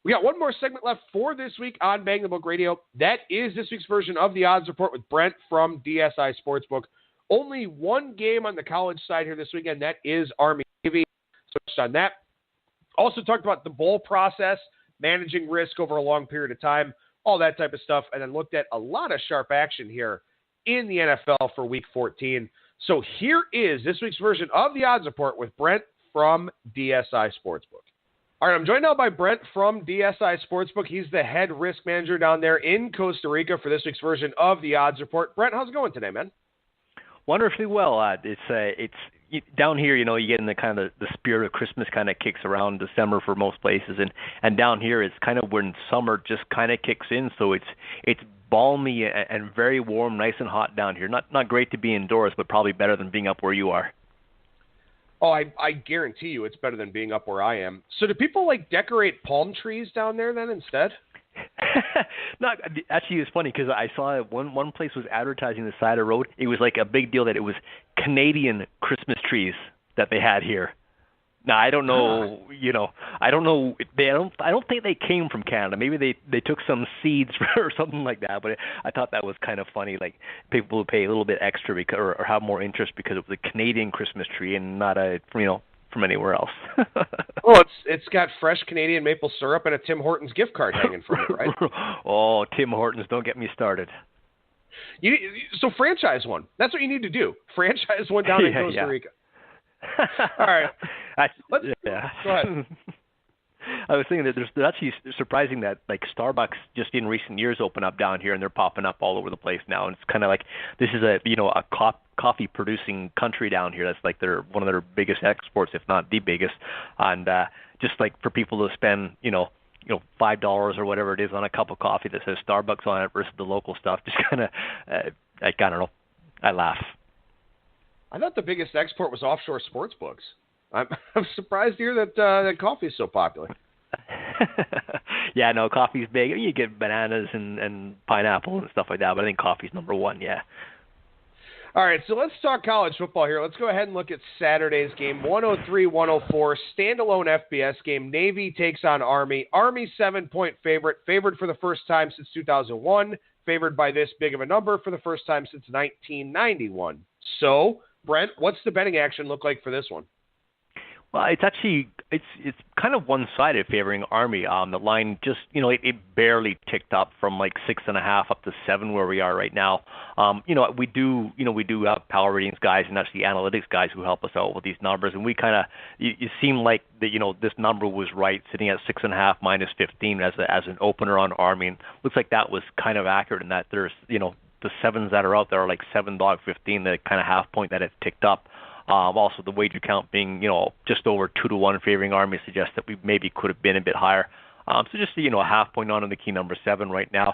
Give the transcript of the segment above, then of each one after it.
We got one more segment left for this week on Bang the Book Radio. That is this week's version of the Odds Report with Brent from DSI Sportsbook. Only one game on the college side here this weekend. That is Army-Navy. So touched on that. Also talked about the bowl process, managing risk over a long period of time, all that type of stuff, and then looked at a lot of sharp action here in the NFL for Week 14. So here is this week's version of the Odds Report with Brent from DSI Sportsbook. All right, I'm joined now by Brent from DSI Sportsbook. He's the head risk manager down there in Costa Rica for this week's version of the Odds Report. Brent, how's it going today, man? Wonderfully well. It's down here, you get in the kind of the spirit of Christmas kind of kicks around December for most places, and down here it's kind of when summer just kind of kicks in. So it's balmy and very warm, nice and hot down here. Not great to be indoors, but probably better than being up where you are. Oh, I guarantee you it's better than being up where I am. So do people decorate palm trees down there then instead? Not actually, it's funny because I saw one place was advertising the side of the road. It was like a big deal that it was Canadian Christmas trees that they had here. Now I don't know, I don't know. I don't think they came from Canada. Maybe they took some seeds or something like that. But I thought that was kind of funny. Like people who pay a little bit extra because, or have more interest because it was a Canadian Christmas tree and not from anywhere else. Well, it's got fresh Canadian maple syrup and a Tim Hortons gift card hanging from it, right? Oh, Tim Hortons, don't get me started. So franchise one. That's what you need to do. Franchise one down in Costa Rica. All right. Go ahead. I was thinking that there's actually surprising that Starbucks just in recent years opened up down here, and they're popping up all over the place now. And it's kind of like this is a coffee producing country down here. That's they're one of their biggest exports, if not the biggest. And just for people to spend $5 or whatever it is on a cup of coffee that says Starbucks on it versus the local stuff, just kind of I don't know. I laugh. I thought the biggest export was offshore sports books. I'm surprised to hear that coffee is so popular. Yeah, no, coffee's big. You get bananas and pineapple and stuff like that, but I think coffee's number one, yeah. All right, so let's talk college football here. Let's go ahead and look at Saturday's game, 103-104, standalone FBS game. Navy takes on Army. Army 7-point favored for the first time since 2001, favored by this big of a number for the first time since 1991. So, Brent, what's the betting action look like for this one? Well, it's actually it's kind of one-sided favoring Army. The line just it barely ticked up from 6.5 up to 7 where we are right now. We do have power ratings guys and actually analytics guys who help us out with these numbers, and we kind of it seemed like that this number was right, sitting at 6.5 minus 15 as an opener on Army, and looks like that was kind of accurate in that there's the sevens that are out there are $7.15, the kind of half point that it's ticked up. Also, the wager count being, just over 2-1 favoring Army suggests that we maybe could have been a bit higher. So just, a half point on the key number 7 right now.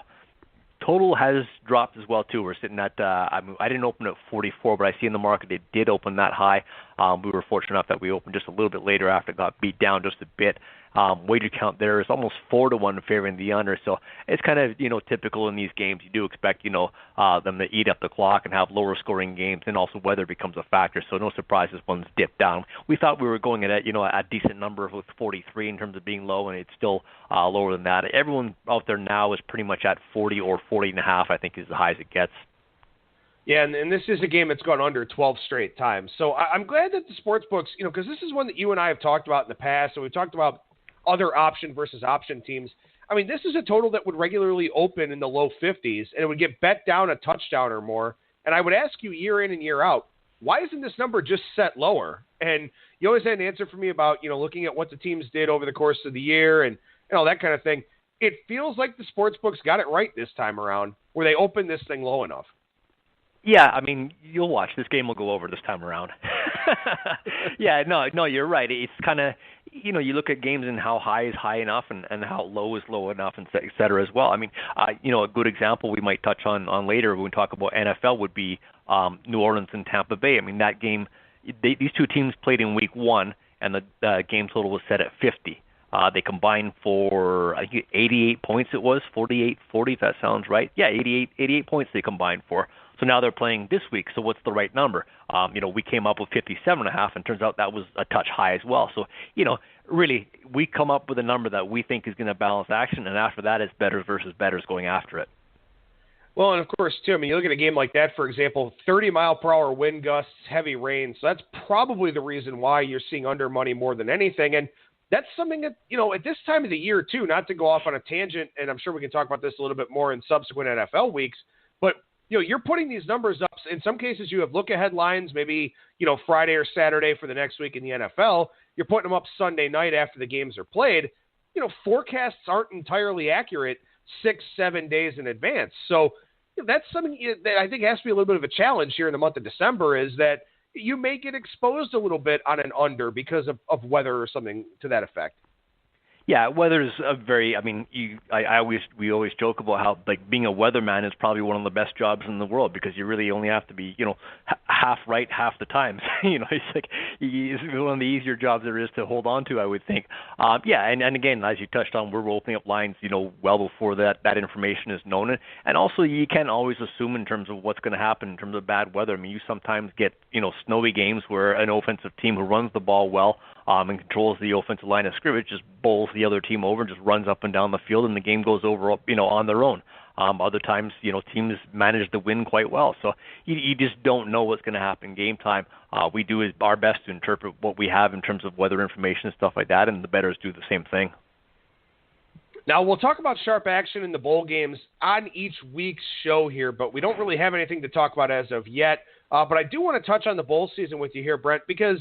Total has dropped as well, too. We're sitting at, I didn't open at 44, but I see in the market it did open that high. We were fortunate enough that we opened just a little bit later after it got beat down just a bit. Wager count there is almost 4-1 favoring the under, so it's kind of typical in these games. You do expect them to eat up the clock and have lower scoring games, and also weather becomes a factor. So no surprises one's dipped down. We thought we were going at a decent number with 43 in terms of being low, and it's still lower than that. Everyone out there now is pretty much at 40 or 40.5. I think is the high as it gets. Yeah, and this is a game that's gone under 12 straight times. So I'm glad that the sports books, because this is one that you and I have talked about in the past. So we've talked about other option versus option teams. I mean, this is a total that would regularly open in the low 50s, and it would get bet down a touchdown or more. And I would ask you year in and year out, why isn't this number just set lower? And you always had an answer for me about, looking at what the teams did over the course of the year and all that kind of thing. It feels like the sports books got it right this time around, where they opened this thing low enough. Yeah, I mean, you'll watch. This game will go over this time around. Yeah, no, you're right. It's kind of, you look at games and how high is high enough and how low is low enough, and et cetera as well. I mean, a good example we might touch on later when we talk about NFL would be New Orleans and Tampa Bay. I mean, that game, these two teams played in week 1, and the game total was set at 50. They combined for, I think, 88 points it was, 48-40, if that sounds right. Yeah, 88 points they combined for. So now they're playing this week. So what's the right number? We came up with 57.5, and turns out that was a touch high as well. So, really, we come up with a number that we think is going to balance action, and after that, it's bettors versus bettors going after it. Well, and of course, too, you look at a game like that, for example, 30-mile-per-hour wind gusts, heavy rain. So that's probably the reason why you're seeing under money more than anything. And that's something that, at this time of the year, too, not to go off on a tangent, and I'm sure we can talk about this a little bit more in subsequent NFL weeks, but, you're putting these numbers up. In some cases, you have look-ahead lines, maybe, Friday or Saturday for the next week in the NFL. You're putting them up Sunday night after the games are played. Forecasts aren't entirely accurate 6-7 days in advance. So that's something that I think has to be a little bit of a challenge here in the month of December, is that you may get exposed a little bit on an under because of weather or something to that effect. Yeah, weather's a very. We always joke about how being a weatherman is probably one of the best jobs in the world, because you really only have to be half right half the time. It's one of the easier jobs there is to hold on to, I would think. And again, as you touched on, we're opening up lines well before that information is known, and also you can't always assume in terms of what's going to happen in terms of bad weather. You sometimes get snowy games where an offensive team who runs the ball well and controls the offensive line of scrimmage just bowls the other team over and just runs up and down the field, and the game goes over on their own. Other times, teams manage to win quite well. So you just don't know what's going to happen game time. We do our best to interpret what we have in terms of weather information and stuff like that, and the bettors do the same thing. Now, we'll talk about sharp action in the bowl games on each week's show here, but we don't really have anything to talk about as of yet. But I do want to touch on the bowl season with you here, Brent, because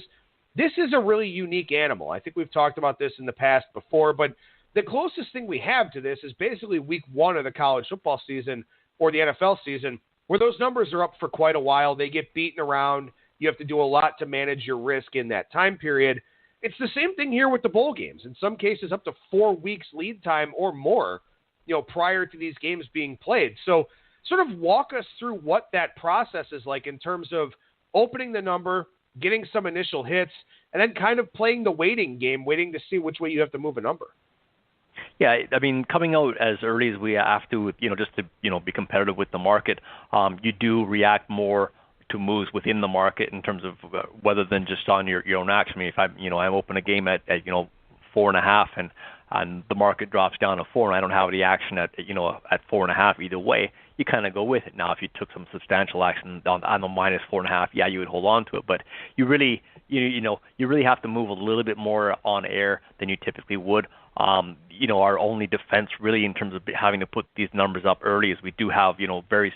this is a really unique animal. I think we've talked about this in the past before, but the closest thing we have to this is basically week 1 of the college football season or the NFL season, where those numbers are up for quite a while. They get beaten around. You have to do a lot to manage your risk in that time period. It's the same thing here with the bowl games. In some cases, up to 4 weeks lead time or more, prior to these games being played. So sort of walk us through what that process is like in terms of opening the number, getting some initial hits, and then kind of playing the waiting game, waiting to see which way you have to move a number. Yeah, coming out as early as we have to, just to, be competitive with the market, you do react more to moves within the market in terms of whether than just on your own action. If I open a game at 4.5 and the market drops down to 4 and I don't have any action at 4.5 either way, you kind of go with it. Now, if you took some substantial action on the minus 4.5, yeah, you would hold on to it. But you really, you really have to move a little bit more on air than you typically would. Our only defense really in terms of having to put these numbers up early is we do have, very,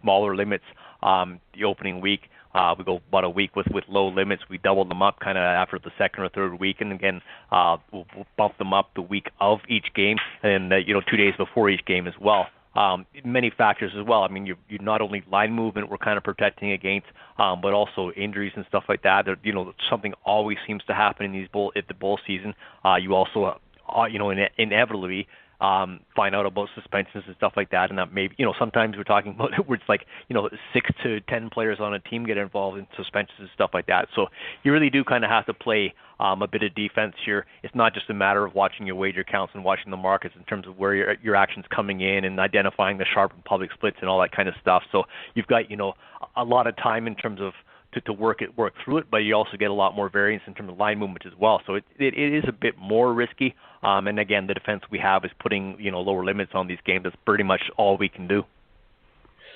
smaller limits the opening week. We go about a week with low limits. We double them up kind of after the second or third week, and again, we'll bump them up the week of each game, and 2 days before each game as well. Many factors as well. You're not only line movement we're kind of protecting against, but also injuries and stuff like that. Something always seems to happen in these at the bowl season. You also, inevitably find out about suspensions and stuff like that, and that maybe sometimes we're talking about where it's 6 to 10 players on a team get involved in suspensions and stuff like that. So you really do kind of have to play a bit of defense here. It's not just a matter of watching your wager counts and watching the markets in terms of where your action's coming in and identifying the sharp and public splits and all that kind of stuff. So you've got a lot of time in terms of to work through it, but you also get a lot more variance in terms of line movement as well. So it is a bit more risky. And again, the defense we have is putting lower limits on these games. That's pretty much all we can do.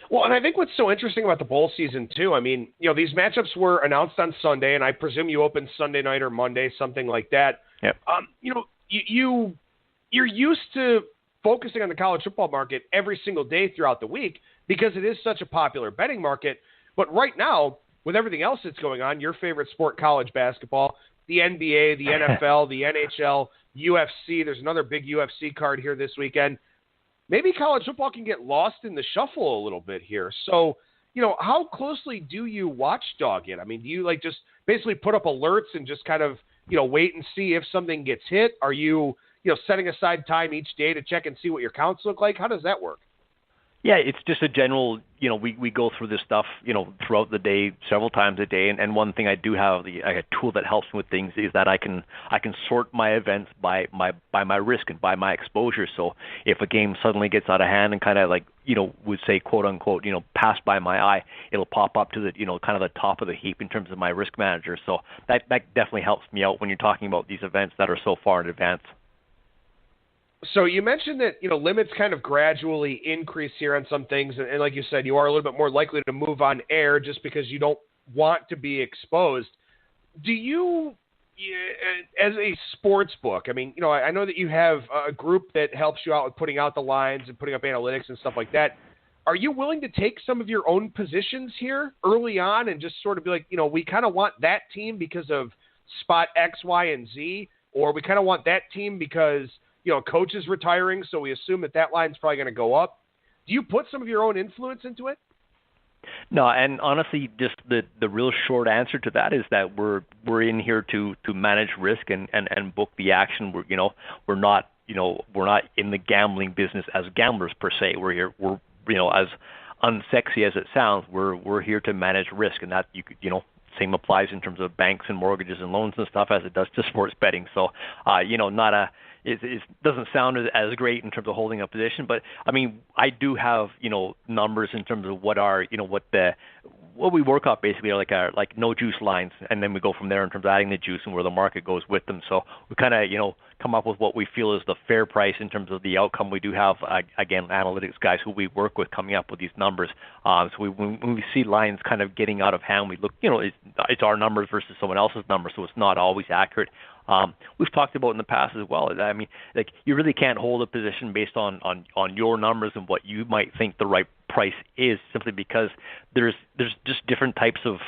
Well, and I think what's so interesting about the bowl season too, these matchups were announced on Sunday, and I presume you open Sunday night or Monday, something like that. Yep. You're used to focusing on the college football market every single day throughout the week because it is such a popular betting market. But right now, with everything else that's going on, your favorite sport, college basketball, the NBA, the NFL, the NHL, UFC, there's another big UFC card here this weekend. Maybe college football can get lost in the shuffle a little bit here. So, how closely do you watchdog it? Do you just basically put up alerts and just kind of, wait and see if something gets hit? Are you, setting aside time each day to check and see what your counts look like? How does that work? Yeah, it's just a general, we go through this stuff, throughout the day, several times a day. And one thing I do have, a tool that helps me with things is that I can sort my events by my risk and by my exposure. So if a game suddenly gets out of hand and kind of like, would say quote unquote, pass by my eye, it'll pop up to the, kind of the top of the heap in terms of my risk manager. So that definitely helps me out when you're talking about these events that are so far in advance. So you mentioned that, limits kind of gradually increase here on some things. And like you said, you are a little bit more likely to move on air just because you don't want to be exposed. Do you, as a sports book, I mean, I know that you have a group that helps you out with putting out the lines and putting up analytics and stuff like that. Are you willing to take some of your own positions here early on and just sort of be like, we kind of want that team because of spot X, Y, and Z, or we kind of want that team because coach is retiring, so we assume that line's probably going to go up. Do you put some of your own influence into it? No, and honestly, just the real short answer to that is that we're in here to manage risk and book the action. We're not in the gambling business as gamblers per se. We're here as unsexy as it sounds, we're here to manage risk, and that same applies in terms of banks and mortgages and loans and stuff as it does to sports betting. So it doesn't sound as great in terms of holding a position, but I mean, I do have, numbers in terms of what we work off basically are like no juice lines. And then we go from there in terms of adding the juice and where the market goes with them. So we kind of, come up with what we feel is the fair price in terms of the outcome. We do have, again, analytics guys who we work with coming up with these numbers. So when we see lines kind of getting out of hand, we look, it's our numbers versus someone else's numbers. So it's not always accurate. We've talked about in the past as well. I mean, like you really can't hold a position based on your numbers and what you might think the right price is, simply because there's just different types of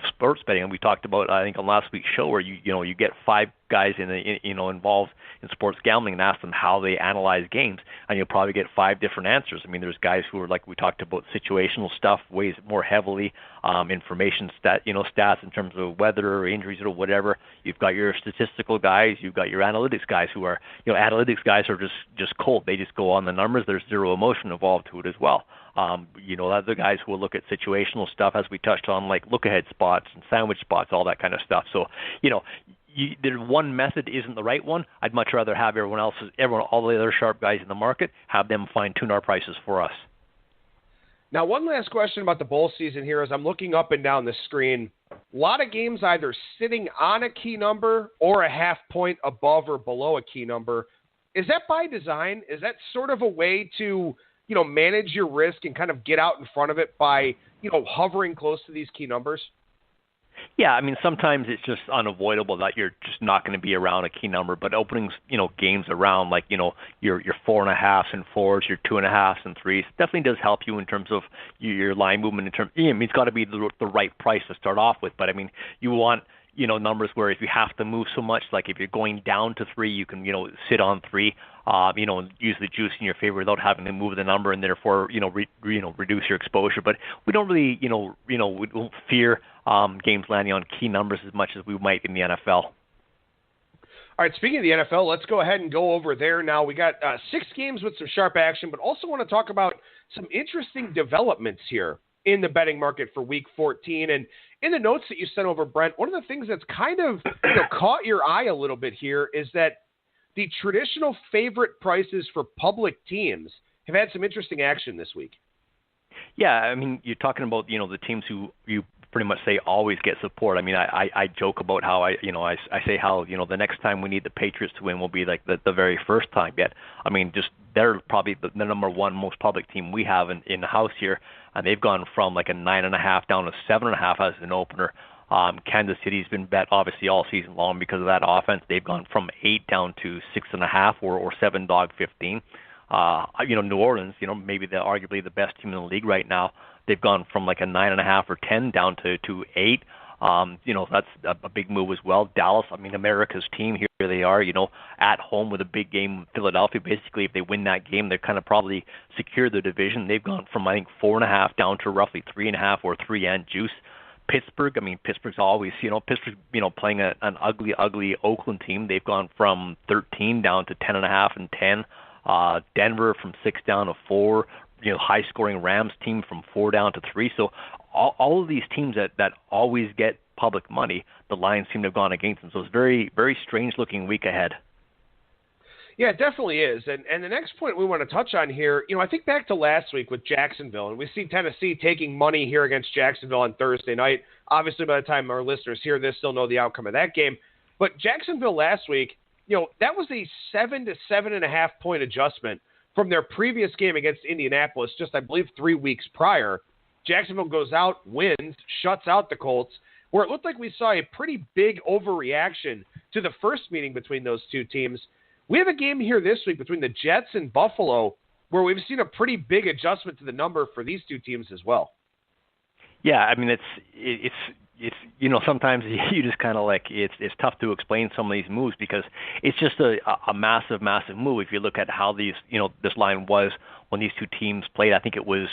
sports betting. And we talked about, I think, on last week's show where you get 5 guys involved in sports gambling and ask them how they analyze games, and you'll probably get 5 different answers. I mean, there's guys who are, like we talked about, situational stuff, weighs more heavily, information stats in terms of weather or injuries or whatever. You've got your statistical guys, you've got your analytics guys who are, analytics guys are just cold. They just go on the numbers. There's zero emotion involved to it as well. Other guys who will look at situational stuff, as we touched on, like look-ahead spots and sandwich spots, all that kind of stuff. So, there's one method isn't the right one. I'd much rather have all the other sharp guys in the market, have them fine-tune our prices for us. Now, one last question about the bowl season here as I'm looking up and down the screen. A lot of games either sitting on a key number or a half point above or below a key number. Is that by design? Is that sort of a way to, manage your risk and kind of get out in front of it by, hovering close to these key numbers? Yeah, I mean, sometimes it's just unavoidable that you're just not going to be around a key number. But opening, games around like, your 4.5s and 4s, your 2.5s and 3s definitely does help you in terms of your line movement. It's got to be the right price to start off with. But I mean, you want numbers where if you have to move so much, like if you're going down to 3, you can sit on 3. Use the juice in your favor without having to move the number, and therefore, reduce your exposure. But we don't really, we don't fear games landing on key numbers as much as we might in the NFL. All right, speaking of the NFL, let's go ahead and go over there now. We got 6 games with some sharp action, but also want to talk about some interesting developments here in the betting market for Week 14. And in the notes that you sent over, Brent, one of the things that's kind of caught your eye a little bit here is that the traditional favorite prices for public teams have had some interesting action this week. Yeah, I mean, you're talking about, the teams who you pretty much say always get support. I mean, I joke about how I say how, the next time we need the Patriots to win will be like the very first time yet. I mean, just they're probably the number one most public team we have in the house here, and they've gone from like a 9.5 down to 7.5 as an opener. Kansas City's been bet obviously all season long because of that offense. They've gone from 8 down to 6.5 or 7 dog 15. New Orleans, maybe they're arguably the best team in the league right now. They've gone from like a 9.5 or 10 down to 8. That's a big move as well. Dallas, I mean, America's team, here they are, at home with a big game in Philadelphia. Basically, if they win that game, they're kind of probably secure the division. They've gone from, I think, 4.5 down to roughly 3.5 or 3 and juice. Pittsburgh, I mean, Pittsburgh's always, Pittsburgh, playing an ugly Oakland team. They've gone from 13 down to 10.5 and 10. Denver from 6 down to 4. high-scoring Rams team from 4 down to 3. So all of these teams that always get public money, the lines seem to have gone against them. So it's very, very strange-looking week ahead. Yeah, it definitely is. And the next point we want to touch on here, I think back to last week with Jacksonville, and we see Tennessee taking money here against Jacksonville on Thursday night. Obviously, by the time our listeners hear this, they'll know the outcome of that game. But Jacksonville last week, that was a 7 to 7.5 point adjustment from their previous game against Indianapolis, just, I believe, 3 weeks prior. Jacksonville goes out, wins, shuts out the Colts, where it looked like we saw a pretty big overreaction to the first meeting between those two teams. We have a game here this week between the Jets and Buffalo where we've seen a pretty big adjustment to the number for these two teams as well. Yeah, I mean, it's sometimes you just kind of like it's tough to explain some of these moves because it's just a massive move. If you look at how these this line was when these two teams played, I think it was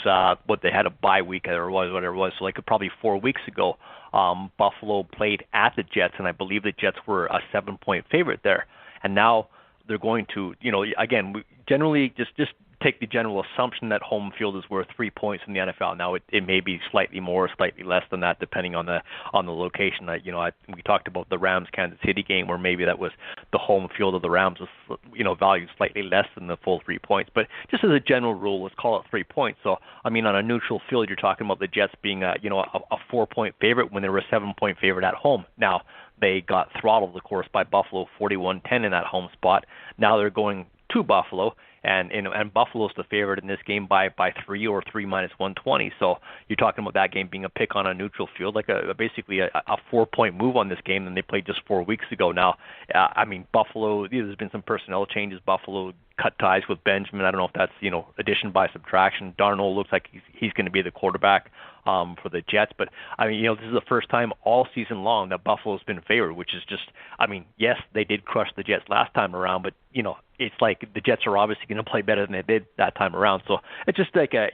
what they had a bye week or whatever it was, so like probably 4 weeks ago. Buffalo played at the Jets, and I believe the Jets were a 7-point favorite there, and now they're going to, again, we generally just take the general assumption that home field is worth 3 points in the NFL. Now it may be slightly more, slightly less than that, depending on the location. We talked about the Rams Kansas City game where maybe that was the home field of the Rams was valued slightly less than the full 3 points. But just as a general rule, let's call it 3 points. So I mean, on a neutral field, you're talking about the Jets being a 4-point favorite when they were a 7-point favorite at home. Now they got throttled, of course, by Buffalo 41-10 in that home spot. Now they're going to Buffalo, and Buffalo's the favorite in this game by 3 or 3 minus 120. So you're talking about that game being a pick on a neutral field, like basically a 4-point move on this game than they played just 4 weeks ago. Now, I mean, Buffalo, there's been some personnel changes. Buffalo cut ties with Benjamin. I don't know if that's addition by subtraction. Darnold looks like he's going to be the quarterback for the Jets, but I mean, this is the first time all season long that Buffalo's been favored, which is just, I mean, yes, they did crush the Jets last time around, but it's like the Jets are obviously going to play better than they did that time around. So it's just like a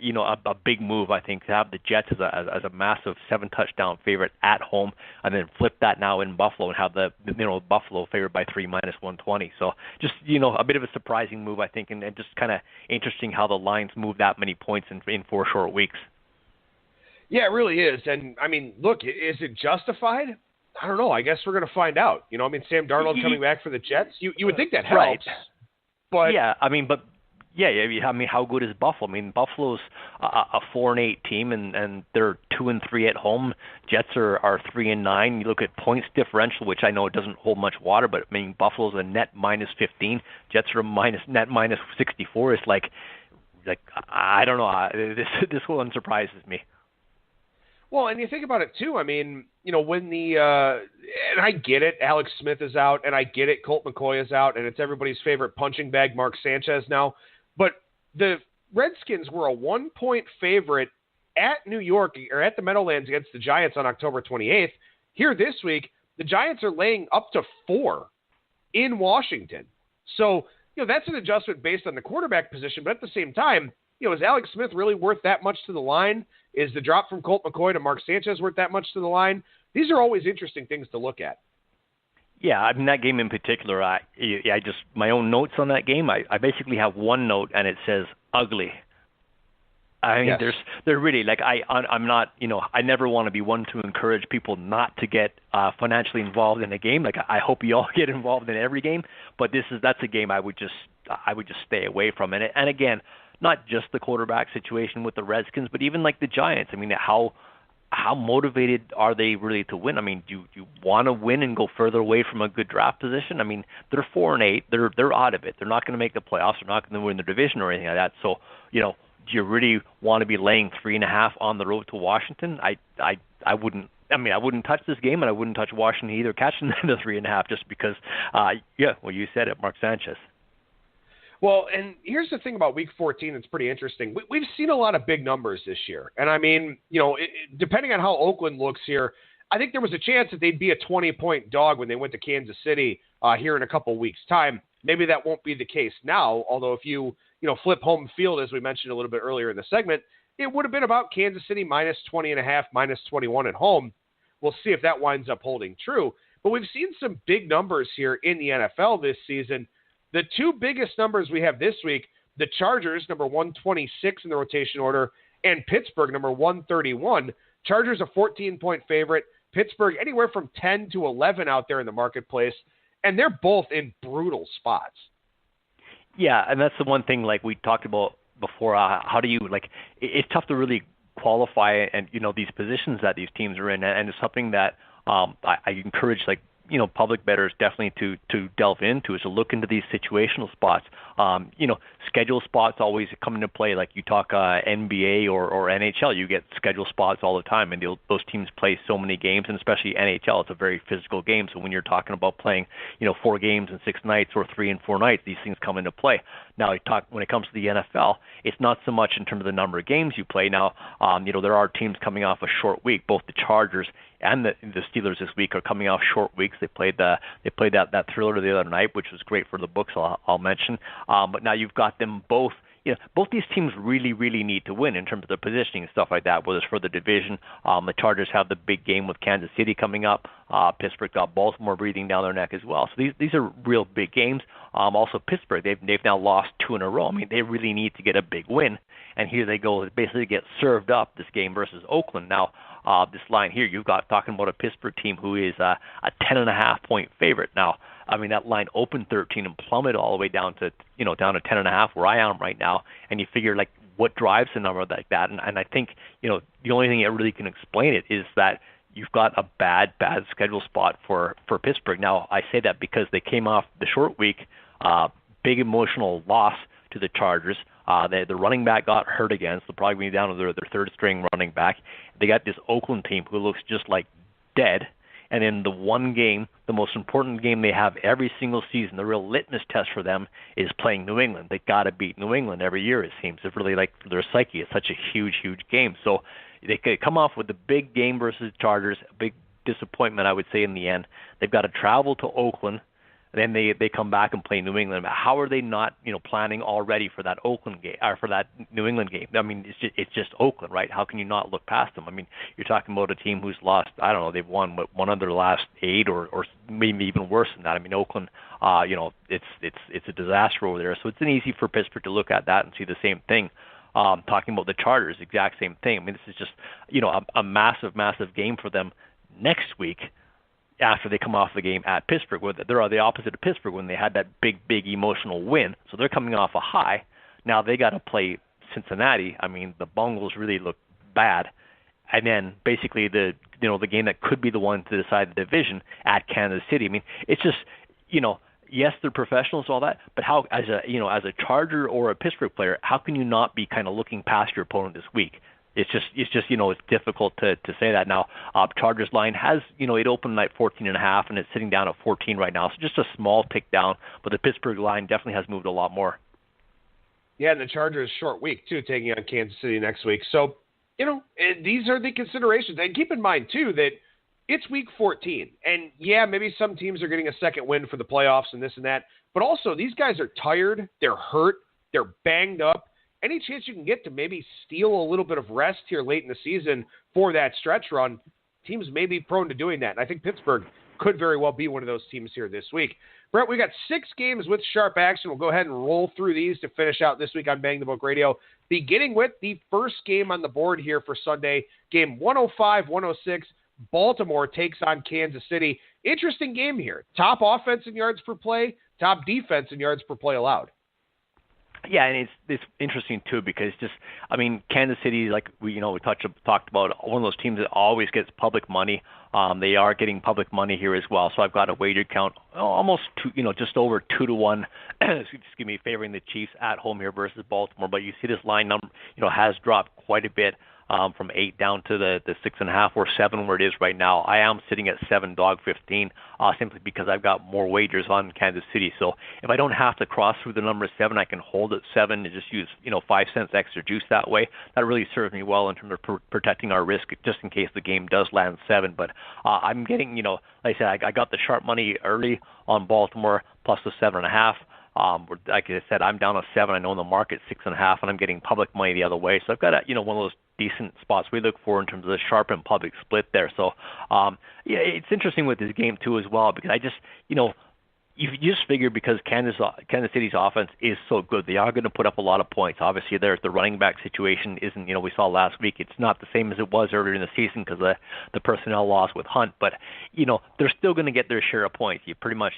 big move, I think, to have the Jets as a massive 7-touchdown favorite at home, and then flip that now in Buffalo and have the Buffalo favored by 3 minus 120. So just a bit of a surprising move, I think, and just kind of interesting how the lines move that many points in 4 short weeks. Yeah, it really is. And, I mean, look, is it justified? I don't know. I guess we're going to find out. Sam Darnold coming back for the Jets, you would think that helps. Right. But yeah, I mean, how good is Buffalo? I mean, Buffalo's a 4-8 team, and they're 2-3 at home. Jets are 3-9. You look at points differential, which I know it doesn't hold much water, but I mean, Buffalo's a net minus 15. Jets are net minus 64. It's like I don't know. This one surprises me. Well, and you think about it, too. I mean, when and I get it, Alex Smith is out, and I get it, Colt McCoy is out, and it's everybody's favorite punching bag, Mark Sanchez now. But the Redskins were a 1-point favorite at New York, or at the Meadowlands against the Giants on October 28th. Here this week, the Giants are laying up to 4 in Washington. So, that's an adjustment based on the quarterback position, but at the same time, is Alex Smith really worth that much to the line? Is the drop from Colt McCoy to Mark Sanchez worth that much to the line? These are always interesting things to look at. Yeah, I mean, that game in particular, I just, my own notes on that game, I basically have one note, and it says ugly. I mean, yes. they're really, like, I'm not, I never want to be one to encourage people not to get financially involved in a game. Like, I hope you all get involved in every game, but that's a game I would just stay away from. And again, not just the quarterback situation with the Redskins, but even like the Giants. I mean, how motivated are they really to win? I mean, do you want to win and go further away from a good draft position? I mean, they're 4-8. They're out of it. They're not going to make the playoffs. They're not going to win the division or anything like that. So, do you really want to be laying 3.5 on the road to Washington? I wouldn't. I mean, I wouldn't touch this game, and I wouldn't touch Washington either, catching the 3.5, just because. You said it, Mark Sanchez. Well, and here's the thing about Week 14 that's pretty interesting. We've seen a lot of big numbers this year. And, I mean, depending on how Oakland looks here, I think there was a chance that they'd be a 20-point dog when they went to Kansas City here in a couple weeks' time. Maybe that won't be the case now, although if you flip home field, as we mentioned a little bit earlier in the segment, it would have been about Kansas City minus 20.5, minus 21 at home. We'll see if that winds up holding true. But we've seen some big numbers here in the NFL this season. The two biggest numbers we have this week, the Chargers, number 126 in the rotation order, and Pittsburgh, number 131. Chargers a 14-point favorite. Pittsburgh anywhere from 10 to 11 out there in the marketplace, and they're both in brutal spots. Yeah, and that's the one thing like we talked about before. How do you it's tough to really qualify and these positions that these teams are in, and it's something that I encourage public bettors definitely to delve into, is to look into these situational spots. Schedule spots always come into play. Like you talk NBA or NHL, you get schedule spots all the time, and those teams play so many games, and especially NHL, it's a very physical game. So when you're talking about playing, 4 games in 6 nights or 3 and 4 nights, these things come into play. Now, when it comes to the NFL, it's not so much in terms of the number of games you play. Now, there are teams coming off a short week. Both the Chargers and the Steelers this week are coming off short weeks. They played that thriller the other night, which was great for the books, I'll mention. But now you've got them both. Both these teams really, really need to win in terms of their positioning and stuff like that, whether it's for the division. The Chargers have the big game with Kansas City coming up. Pittsburgh got Baltimore breathing down their neck as well. So these are real big games. Also, Pittsburgh, they've now lost 2 in a row. I mean, they really need to get a big win. And here they go, basically get served up this game versus Oakland. Now, this line here, you've got talking about a Pittsburgh team who is a 10.5-point favorite. Now, I mean, that line opened 13 and plummeted all the way down to 10.5 where I am right now. And you figure, what drives a number like that? And I think, the only thing that really can explain it is that you've got a bad schedule spot for Pittsburgh. Now, I say that because they came off the short week, big emotional loss to the Chargers. The running back got hurt again, so they'll probably be down to their third-string running back. They got this Oakland team who looks just like dead. And in the one game, the most important game they have every single season, the real litmus test for them is playing New England. They got to beat New England every year, it seems. It's really for their psyche. It's such a huge, huge game. So they could come off with the big game versus Chargers, a big disappointment, I would say, in the end. They've got to travel to Oakland. Then they come back and play New England. How are they not, planning already for that Oakland game or for that New England game? I mean, it's just Oakland, right? How can you not look past them? I mean, you're talking about a team who's lost. I don't know. They've won one of their last 8, or maybe even worse than that. I mean, Oakland, it's a disaster over there. So it's easy for Pittsburgh to look at that and see the same thing. Talking about the Chargers, exact same thing. I mean, this is just a massive, massive game for them next week, after they come off the game at Pittsburgh. They're the opposite of Pittsburgh when they had that big emotional win. So they're coming off a high. Now they got to play Cincinnati. I mean, the Bungles really look bad. And then basically the game that could be the one to decide the division at Kansas City. I mean, it's just, yes, they're professionals and all that, but how, as a Charger or a Pittsburgh player, how can you not be kind of looking past your opponent this week? It's just it's difficult to say that now. Chargers line has, it opened at 14.5, and it's sitting down at 14 right now. So just a small tick down, but the Pittsburgh line definitely has moved a lot more. Yeah, and the Chargers short week, too, taking on Kansas City next week. So, these are the considerations. And keep in mind, too, that it's week 14. And, yeah, maybe some teams are getting a second win for the playoffs and this and that. But also, these guys are tired. They're hurt. They're banged up. Any chance you can get to maybe steal a little bit of rest here late in the season for that stretch run, teams may be prone to doing that. And I think Pittsburgh could very well be one of those teams here this week. Brent, we got 6 games with sharp action. We'll go ahead and roll through these to finish out this week on Bang the Book Radio, beginning with the first game on the board here for Sunday, game 105-106. Baltimore takes on Kansas City. Interesting game here. Top offense in yards per play, top defense in yards per play allowed. Yeah, and it's interesting too because Kansas City, like we talked about, one of those teams that always gets public money. They are getting public money here as well. So I've got a wager count almost just over 2-1, favoring the Chiefs at home here versus Baltimore. But you see this line number has dropped quite a bit. From 8 down to the 6.5 or 7 where it is right now. I am sitting at $7.15 simply because I've got more wagers on Kansas City. So if I don't have to cross through the number 7, I can hold at 7 and just use 5 cents extra juice that way. That really serves me well in terms of protecting our risk just in case the game does land 7. But I'm getting like I said, I got the sharp money early on Baltimore plus the 7.5. Like I said, I'm down to 7. I know in the market 6.5, and I'm getting public money the other way. So I've got one of those decent spots we look for in terms of the sharp and public split there. So it's interesting with this game too as well because I just you just figure because Kansas City's offense is so good, they are going to put up a lot of points. Obviously, the running back situation isn't, we saw last week, it's not the same as it was earlier in the season because the personnel loss with Hunt, but, they're still going to get their share of points. You're pretty much,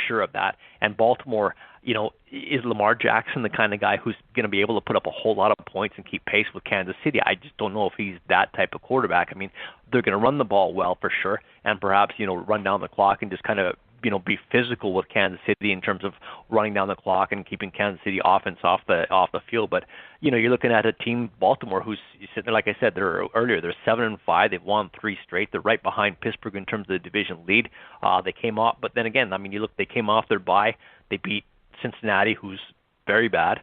sure of that. And Baltimore, is Lamar Jackson the kind of guy who's going to be able to put up a whole lot of points and keep pace with Kansas City? I just don't know if he's that type of quarterback. I mean, they're going to run the ball well for sure, and perhaps, run down the clock and just kind of, be physical with Kansas City in terms of running down the clock and keeping Kansas City offense off the field. But you're looking at a team, Baltimore, who's sitting there, like I said, they're 7-5. They've won 3 straight. They're right behind Pittsburgh in terms of the division lead. They came off, but then again, they came off their bye. They beat Cincinnati, who's very bad.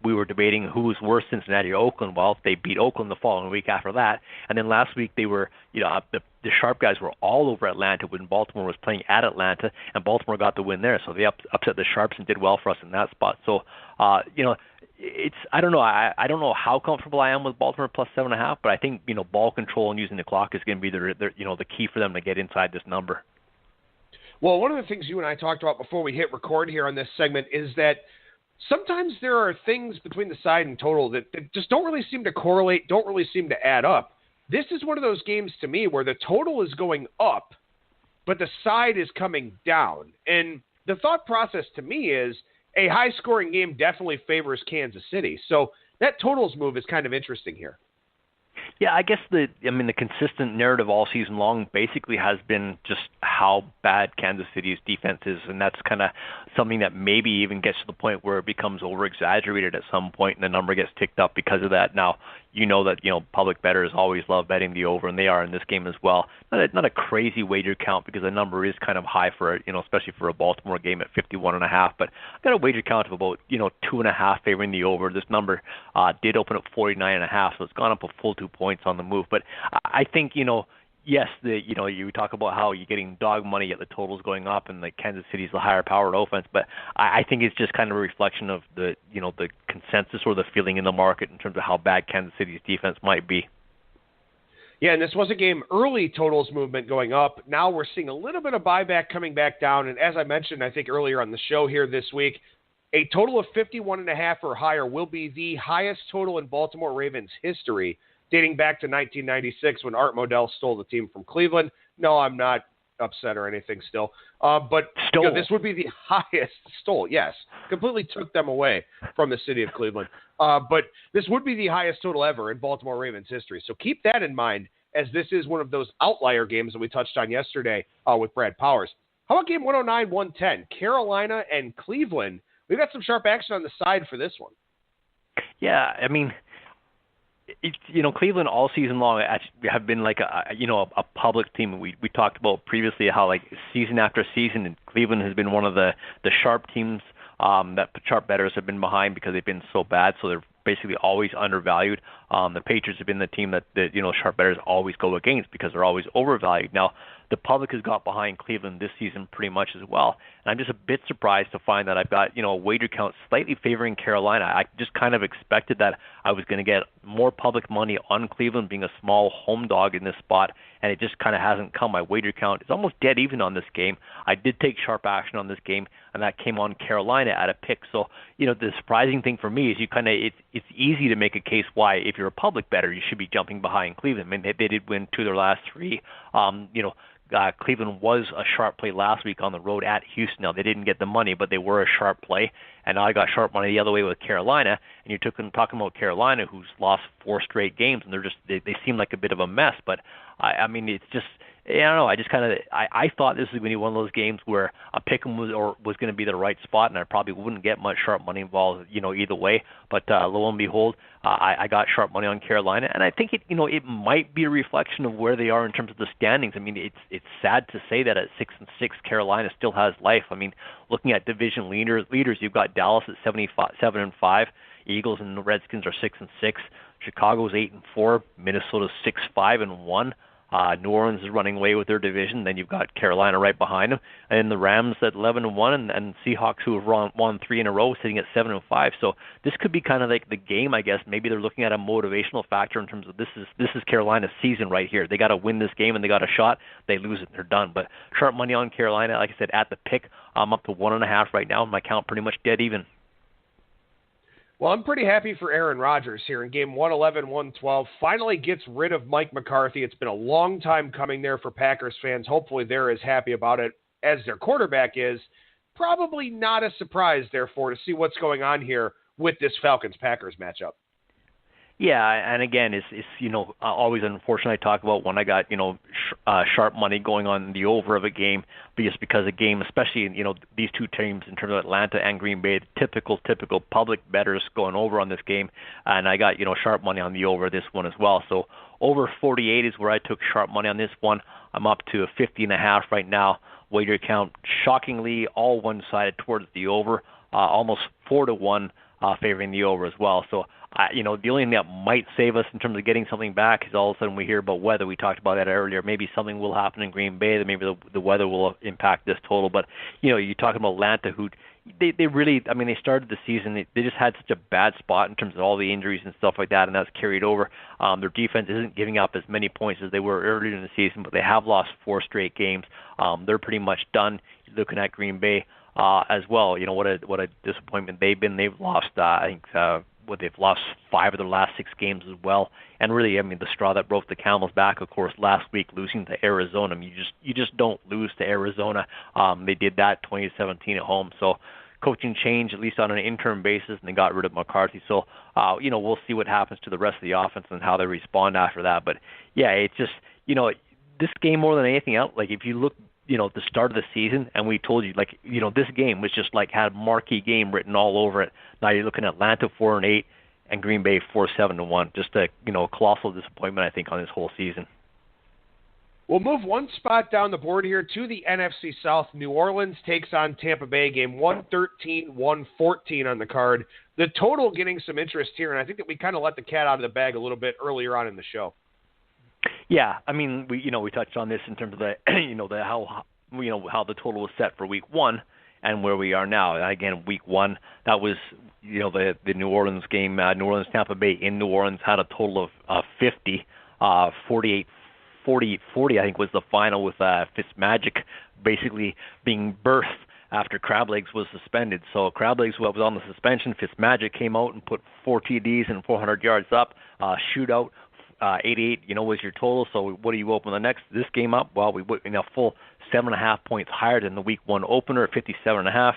We were debating who was worse, Cincinnati or Oakland. Well, they beat Oakland the following week after that. And then last week they were, the sharp guys were all over Atlanta when Baltimore was playing at Atlanta, and Baltimore got the win there. So they upset the Sharps and did well for us in that spot. So, it's I don't know. I don't know how comfortable I am with Baltimore plus 7.5, but I think ball control and using the clock is going to be the key for them to get inside this number. Well, one of the things you and I talked about before we hit record here on this segment is that sometimes there are things between the side and total that just don't really seem to correlate, don't really seem to add up. This is one of those games to me where the total is going up, but the side is coming down. And the thought process to me is a high-scoring game definitely favors Kansas City. So that totals move is kind of interesting here. Yeah, I guess the consistent narrative all season long basically has been just how bad Kansas City's defense is, and that's kind of something that maybe even gets to the point where it becomes over-exaggerated at some point and the number gets ticked up because of that. Now, public bettors always love betting the over, and they are in this game as well. Not a crazy wager count because the number is kind of high for, especially for a Baltimore game at 51.5, but I got a wager count of about, 2.5 favoring the over. This number did open at 49.5, so it's gone up a full 2 points on the move. But I think, yes, you talk about how you're getting dog money yet the total's going up and Kansas City's the higher powered offense, but I think it's just kind of a reflection of the consensus or the feeling in the market in terms of how bad Kansas City's defense might be. Yeah, and this was a game early totals movement going up. Now we're seeing a little bit of buyback coming back down, and as I mentioned, I think earlier on the show here this week, a total of 51.5 or higher will be the highest total in Baltimore Ravens history, dating back to 1996 when Art Modell stole the team from Cleveland. No, I'm not upset or anything still. But this would be the highest stole. Yes, completely took them away from the city of Cleveland. But this would be the highest total ever in Baltimore Ravens history. So keep that in mind, as this is one of those outlier games that we touched on yesterday with Brad Powers. How about game 109-110? Carolina and Cleveland. We've got some sharp action on the side for this one. Yeah, I mean, Cleveland all season long have been like a public team. We talked about previously how season after season, and Cleveland has been one of the sharp teams that sharp bettors have been behind because they've been so bad. So they're basically always undervalued. The Patriots have been the team that sharp bettors always go against because they're always overvalued. Now, the public has got behind Cleveland this season pretty much as well. And I'm just a bit surprised to find that I've got, a wager count slightly favoring Carolina. I just kind of expected that I was going to get more public money on Cleveland being a small home dog in this spot, and it just kind of hasn't come. My wager count is almost dead even on this game. I did take sharp action on this game, and that came on Carolina at a pick. So, the surprising thing for me is it's easy to make a case why, if you're a public bettor, you should be jumping behind Cleveland. I mean, they did win 2 of their last 3. Cleveland was a sharp play last week on the road at Houston. Now, they didn't get the money, but they were a sharp play. And now I got sharp money the other way with Carolina. And you're talking about Carolina, who's lost 4 straight games, and they seem like a bit of a mess. But I mean, it's just, I don't know. I thought this was going to be one of those games where a pick'em was going to be the right spot, and I probably wouldn't get much sharp money involved, either way. But lo and behold, I got sharp money on Carolina, and I think it might be a reflection of where they are in terms of the standings. I mean, it's sad to say that at 6-6, Carolina still has life. I mean, looking at division leaders, you've got Dallas at 7-5, Eagles and the Redskins are 6-6, Chicago's 8-4, Minnesota's 6-5-1. New Orleans is running away with their division. Then you've got Carolina right behind them, and then the Rams at 11-1, and Seahawks who have won 3 in a row, sitting at 7-5. So this could be kind of like the game, I guess. Maybe they're looking at a motivational factor in terms of this is Carolina's season right here. They got to win this game, and they got a shot. They lose it, and they're done. But sharp money on Carolina, like I said, at the pick. I'm up to 1.5 right now. My count pretty much dead even. Well, I'm pretty happy for Aaron Rodgers here in game 111-112. Finally gets rid of Mike McCarthy. It's been a long time coming there for Packers fans. Hopefully they're as happy about it as their quarterback is. Probably not a surprise, therefore, to see what's going on here with this Falcons-Packers matchup. Yeah, and again, it's always unfortunate I talk about when I got sharp money going on the over of a game, because a game, especially these two teams in terms of Atlanta and Green Bay, the typical public bettors going over on this game, and I got sharp money on the over this one as well. So over 48 is where I took sharp money on this one. I'm up to 50.5 right now. Wager count shockingly all one-sided towards the over, almost 4-1 favoring the over as well. So. The only thing that might save us in terms of getting something back is all of a sudden we hear about weather. We talked about that earlier. Maybe something will happen in Green Bay. That maybe the weather will impact this total. But, you're talking about Atlanta, who they really, they started the season. They just had such a bad spot in terms of all the injuries and stuff like that, and that's carried over. Their defense isn't giving up as many points as they were earlier in the season, but they have lost 4 straight games. They're pretty much done. Looking at Green Bay as well, what a disappointment they've been. They've lost, they've lost 5 of their last 6 games as well. And really, the straw that broke the camel's back, of course, last week losing to Arizona. You just don't lose to Arizona. They did that 2017 at home. So coaching change, at least on an interim basis, and they got rid of McCarthy. So, we'll see what happens to the rest of the offense and how they respond after that. But, yeah, it's just, this game more than anything else, like if you look, the start of the season, and we told you, this game was just had marquee game written all over it. Now you're looking at Atlanta 4-8 and Green Bay 4-7-1. Just a colossal disappointment, I think, on this whole season. We'll move one spot down the board here to the NFC South. New Orleans takes on Tampa Bay, game 113-114 on the card. The total getting some interest here, and I think that we kind of let the cat out of the bag a little bit earlier on in the show. Yeah, we touched on this in terms of the how the total was set for week 1 and where we are now. Again, week 1, that was the New Orleans game. New Orleans Tampa Bay in New Orleans had a total of 50, 48, 40 I think was the final, with Fitzmagic basically being birthed after Crablegs was suspended. So Crablegs was on the suspension. Fitzmagic came out and put 4 TDs and 400 yards up, shootout. 88, was your total. So what do you open this game up? Well, we went full 7.5 points higher than the week 1 opener at 57.5.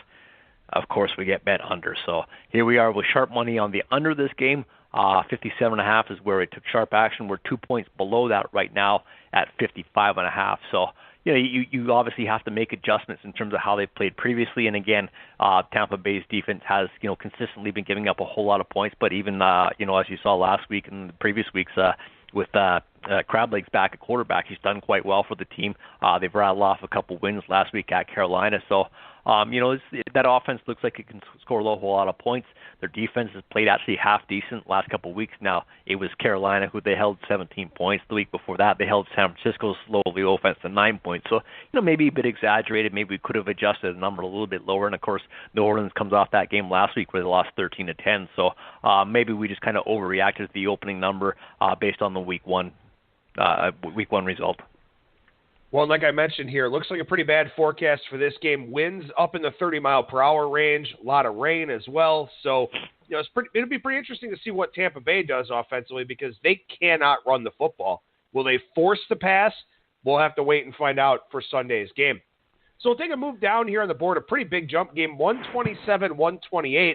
Of course, we get bet under. So here we are with sharp money on the under this game. 57.5 is where it took sharp action. We're 2 points below that right now at 55.5. So you obviously have to make adjustments in terms of how they've played previously. And again, Tampa Bay's defense has consistently been giving up a whole lot of points. But even as you saw last week and the previous weeks with Crablegs back at quarterback, he's done quite well for the team. They've rattled off a couple wins last week at Carolina. So that offense looks like it can score a whole lot of points. Their defense has played actually half decent last couple of weeks now. It was Carolina who they held 17 points. The week before that, they held San Francisco's lowly offense to 9 points. So, maybe a bit exaggerated. Maybe we could have adjusted the number a little bit lower. And, of course, New Orleans comes off that game last week where they lost 13-10. So maybe we just kind of overreacted to the opening number based on the week one result. Well, like I mentioned here, it looks like a pretty bad forecast for this game. Winds up in the 30-mile-per-hour range, a lot of rain as well. So, it'll be pretty interesting to see what Tampa Bay does offensively, because they cannot run the football. Will they force the pass? We'll have to wait and find out for Sunday's game. So we'll take a move down here on the board, a pretty big jump game, 127-128,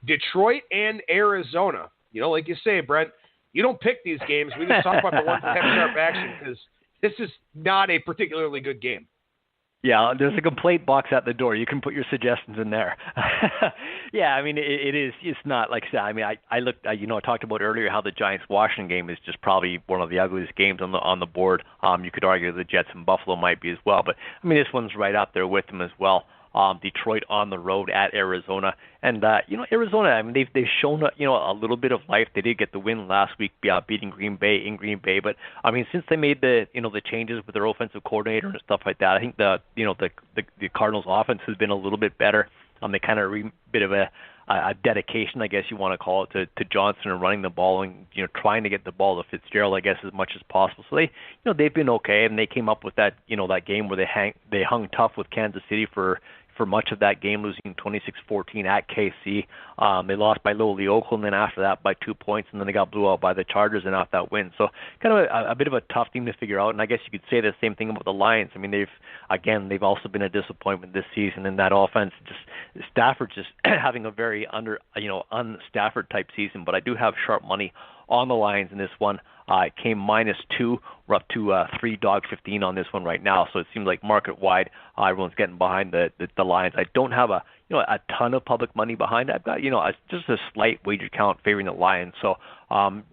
Detroit and Arizona. Like you say, Brent, you don't pick these games. We just talk about the ones that have sharp action, because this is not a particularly good game. Yeah, there's a complaint box at the door. You can put your suggestions in there. Yeah, it is. It's not like that. I looked. I talked about earlier how the Giants-Washington game is just probably one of the ugliest games on the board. You could argue the Jets and Buffalo might be as well, but this one's right up there with them as well. Detroit on the road at Arizona. And, Arizona, I mean, they've shown, a little bit of life. They did get the win last week, beating Green Bay in Green Bay. But, I mean, since they made the changes with their offensive coordinator and stuff like that, I think the Cardinals offense has been a little bit better. They kind of bit of a dedication, I guess you want to call it, to Johnson and running the ball and trying to get the ball to Fitzgerald, I guess, as much as possible. So they've been okay, and they came up with that that game where they hung tough with Kansas City for much of that game, losing 26-14 at KC. They lost by lowly Oakland, and then after that by 2 points, and then they got blew out by the Chargers and off that win. So kind of a bit of a tough team to figure out, and I guess you could say the same thing about the Lions. I mean, they've also been a disappointment this season, and that offense, Stafford's just having a very un-Stafford type season, but I do have sharp money on the Lions in this one. It came -2. We're up to $3.15 on this one right now. So it seems like market wide, everyone's getting behind the Lions. I don't have a ton of public money behind it. I've got just a slight wager count favoring the Lions. So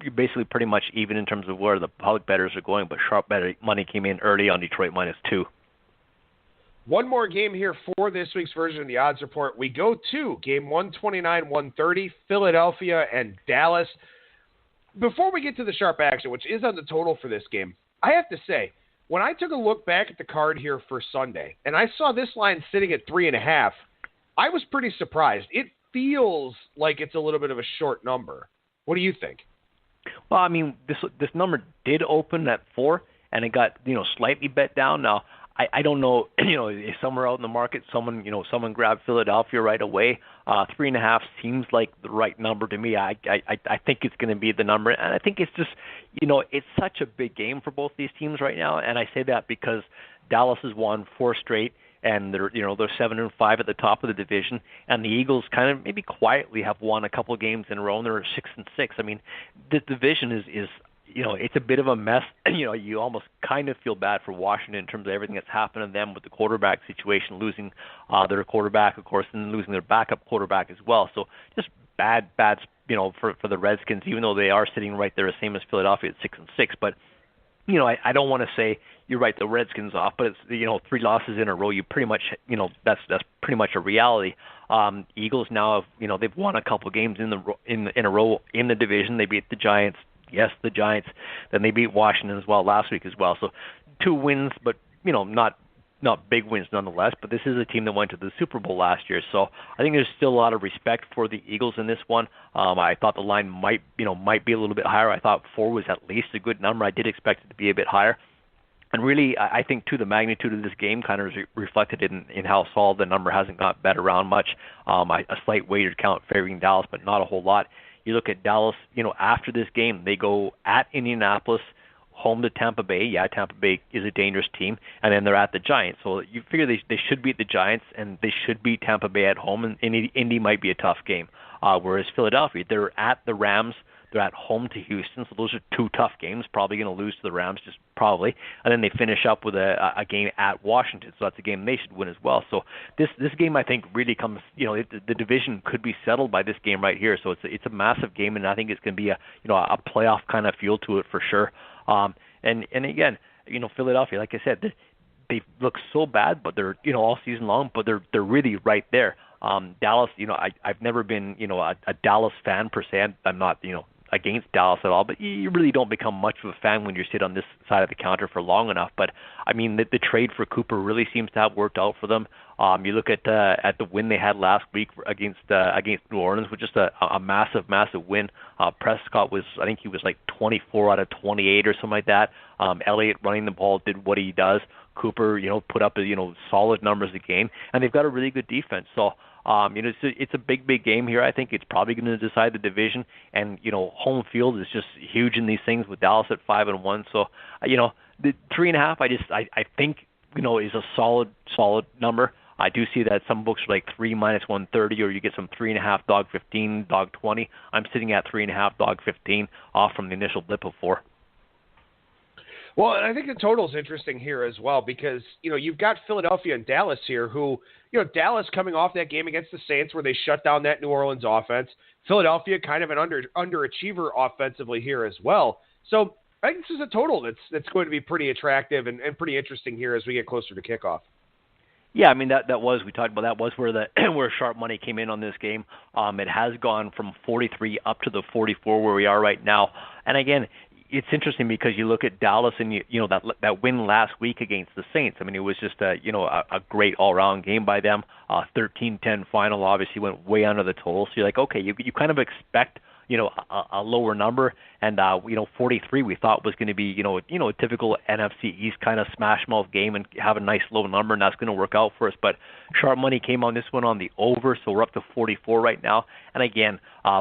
you're basically pretty much even in terms of where the public bettors are going. But sharp money came in early on Detroit -2. One more game here for this week's version of the odds report. We go to game 129-130, Philadelphia and Dallas. Before we get to the sharp action, which is on the total for this game, I have to say, when I took a look back at the card here for Sunday, and I saw this line sitting at 3.5, I was pretty surprised. It feels like it's a little bit of a short number. What do you think? Well, I mean, this number did open at 4, and it got slightly bet down. Now, I don't know, if somewhere out in the market, someone grabbed Philadelphia right away. 3.5 seems like the right number to me. I think it's going to be the number, and I think it's just, it's such a big game for both these teams right now, and I say that because Dallas has won 4 straight, and they're 7-5 at the top of the division, and the Eagles kind of maybe quietly have won a couple of games in a row, and they're 6-6. I mean, the division is it's a bit of a mess. You almost kind of feel bad for Washington in terms of everything that's happened to them with the quarterback situation, losing their quarterback, of course, and losing their backup quarterback as well. So just bad, for the Redskins, even though they are sitting right there, the same as Philadelphia at 6-6. But I don't want to say you write the Redskins off, but it's 3 losses in a row. You pretty much that's pretty much a reality. Eagles now have they've won a couple games in a row in the division. They beat the Giants. Yes, the Giants. Then they beat Washington as well last week as well. So 2 wins, but not big wins nonetheless. But this is a team that went to the Super Bowl last year, so I think there's still a lot of respect for the Eagles in this one. I thought the line might be a little bit higher. I thought 4 was at least a good number. I did expect it to be a bit higher. And really, I think, too, the magnitude of this game kind of reflected in how solid the number hasn't got bet around much. A slight wager count favoring Dallas, but not a whole lot. You look at Dallas, after this game, they go at Indianapolis, home to Tampa Bay. Yeah, Tampa Bay is a dangerous team. And then they're at the Giants. So you figure they should beat the Giants, and they should beat Tampa Bay at home, and Indy might be a tough game. Whereas Philadelphia, they're at the Rams. They're at home to Houston. So those are 2 tough games, probably going to lose to the Rams, just probably. And then they finish up with a game at Washington. So that's a game they should win as well. So this game, I think, really comes, the division could be settled by this game right here. So it's a massive game, and I think it's going to be a playoff kind of feel to it for sure. And again, Philadelphia, like I said, they look so bad, but they're, all season long, but they're really right there. Dallas, I've never been, a Dallas fan per se. I'm not, against Dallas at all, but you really don't become much of a fan when you sit on this side of the counter for long enough. But I mean, the trade for Cooper really seems to have worked out for them. You look at the win they had last week against New Orleans, which is a massive win. Prescott I think he was like 24 out of 28 or something like that. Elliott running the ball did what he does. Cooper, put up solid numbers a game, and they've got a really good defense. So it's a big game here. I think it's probably going to decide the division, and home field is just huge in these things with Dallas at 5-1. So the 3.5, I think is a solid number. I do see that some books are like 3 minus 130, or you get some 3.5 dog 15, dog 20. I'm sitting at 3.5 dog 15 off from the initial blip of 4. Well, and I think the total is interesting here as well because, you've got Philadelphia and Dallas here who, Dallas coming off that game against the Saints where they shut down that New Orleans offense. Philadelphia kind of an underachiever offensively here as well. So I think this is a total that's going to be pretty attractive and pretty interesting here as we get closer to kickoff. Yeah, I mean that was, we talked about, that was where the where sharp money came in on this game. It has gone from 43 up to the 44 where we are right now. And again, it's interesting because you look at Dallas and you know that win last week against the Saints. I mean, it was just a great all-around game by them. 13-10 final, obviously went way under the total. So you're like, okay, you kind of expect a lower number, and 43 we thought was going to be a typical NFC East kind of smash mouth game and have a nice low number, and that's going to work out for us. But sharp money came on this one on the over, so we're up to 44 right now. And again,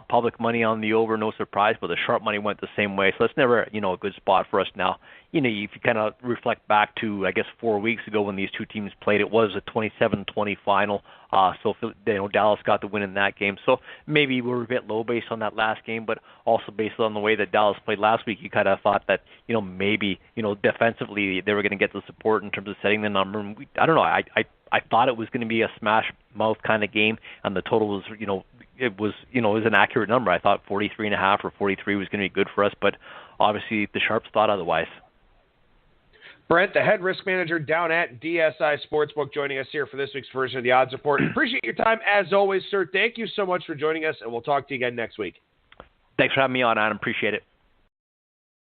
public money on the over, no surprise, but the sharp money went the same way, so that's never a good spot for us now. If you kind of reflect back to, I guess, 4 weeks ago when these two teams played, it was a 27-20 final. So Dallas got the win in that game. So maybe we're a bit low based on that last game, but also based on the way that Dallas played last week, you kind of thought that maybe defensively they were going to get the support in terms of setting the number. And I don't know. I thought it was going to be a smash mouth kind of game, and the total was it was an accurate number. I thought 43.5 or 43 was going to be good for us, but obviously the sharps thought otherwise. Brent, the head risk manager down at DSI Sportsbook, joining us here for this week's version of the Odds Report. Appreciate your time as always, sir. Thank you so much for joining us, and we'll talk to you again next week. Thanks for having me on, Adam. Appreciate it.